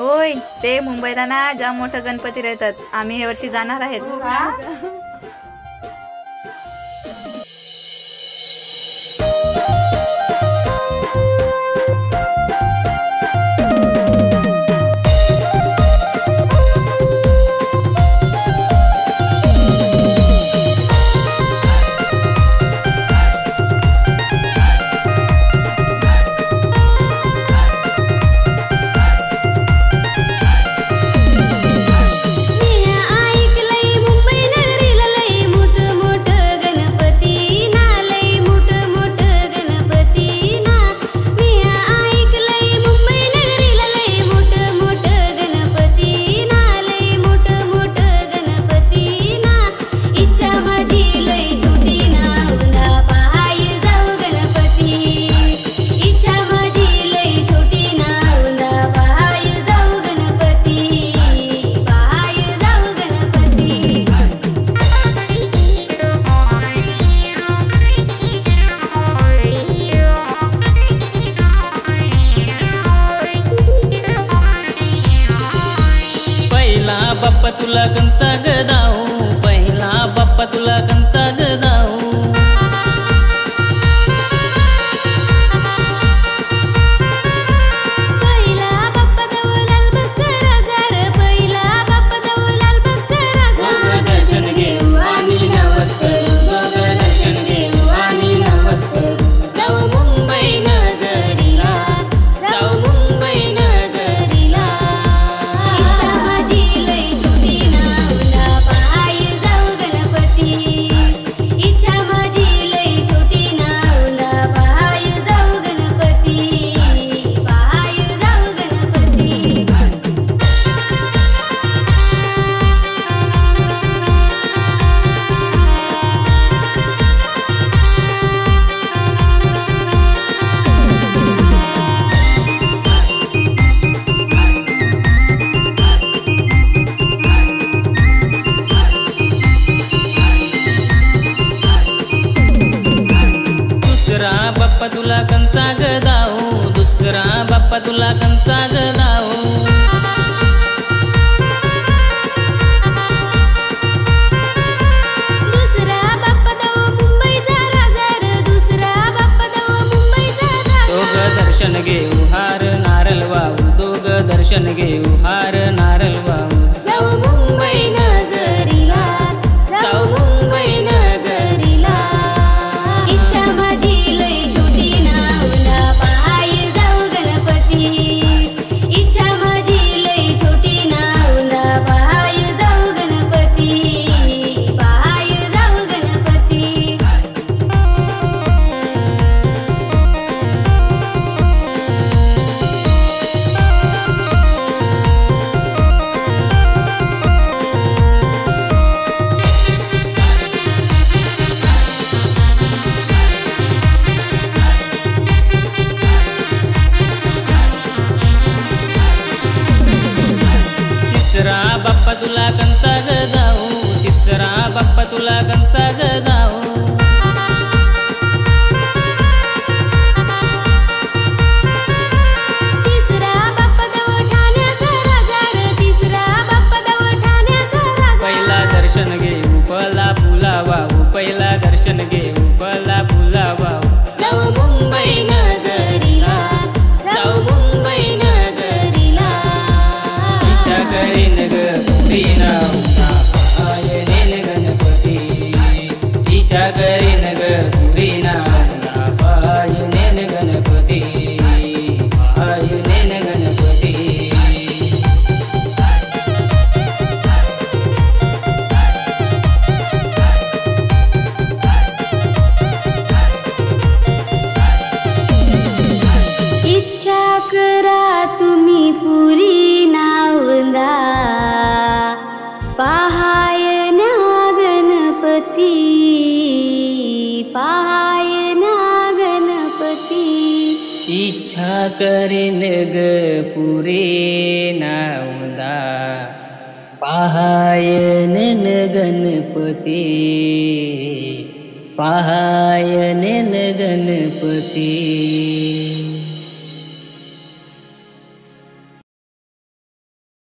होय, ते मुंबईला ना जाम मोठं गणपती राहतात. आम्ही हे वर्षी जाणार आहेत. बाप्पा तुला कंचा गदाऊ, पहिला बाप्पा तुला कंचा गदाऊ. पहिला बाप्पा दऊ लाल बस्तर हजार, पहिला बाप्पा दऊ लाल बस्तर हजार. दर्शन घेऊ आणि नवस करू, दर्शन घेऊ आणि नवस करू. जाऊ मुंबई नगरीला, जाऊ मुंबई नगरीला. इच्छा माझी लई छोटी ना उद्या पाहाय जाऊ गणपती. इच्छा माझी लई छोटी ना उद्या पाहाय जाऊ गणपती. पाहाय जाऊ गणपती. दुसरा बाप्पा तुला कंचा गदाऊ, दुसरा बाप्पा तुला कंचा गदाऊ. दुसरा बाप्पा दऊ मुंबईचा राजार, दुसरा बाप्पा दऊ मुंबईचा दोघ राजार. दर्शन घेऊ हार नारळ वाहू, दोघ दर्शन घेऊ हार नारळ वाहू. जाऊ मुंबई नगरीला, जाऊ मुंबई नगरीला. इच्छा माझी लई छोटी ना उद्या पाहाय जाऊ गणपती. इच्छा माझी लई छोटी ना उद्या पाहाय जाऊ गणपती. पाहाय जाऊ गणपती. तिसरा बाप्पा तुला कंचा गदाऊ, तिसरा बाप्पा तुला कंचा गदाऊ. तिसरा बाप्पा दऊ ठाण्याचा राजार, तिसरा बाप्पा दऊ ठाण्याचा राजार. पहिला दर्शन घेऊ पला फुला वाहू, पहिला दर्शन घेऊ पला फुला वाहू. जाऊ मुंबई नगरीला, जाऊ मुंबई नगरीला. इच्छा करीन ग पुरी नावना पायनेन गणपती. इच्छा करीन ग पुरी नावना पायनेन गणपती, पायनेन गणपती. इच्छा करा तुम्ही पुरी नावंदा, पाहाय न्या गणपती. पाहाय न्या गणपती. इच्छा करेन ग पुरे नावदा, पाहायन गणपती, पाहायन गणपती.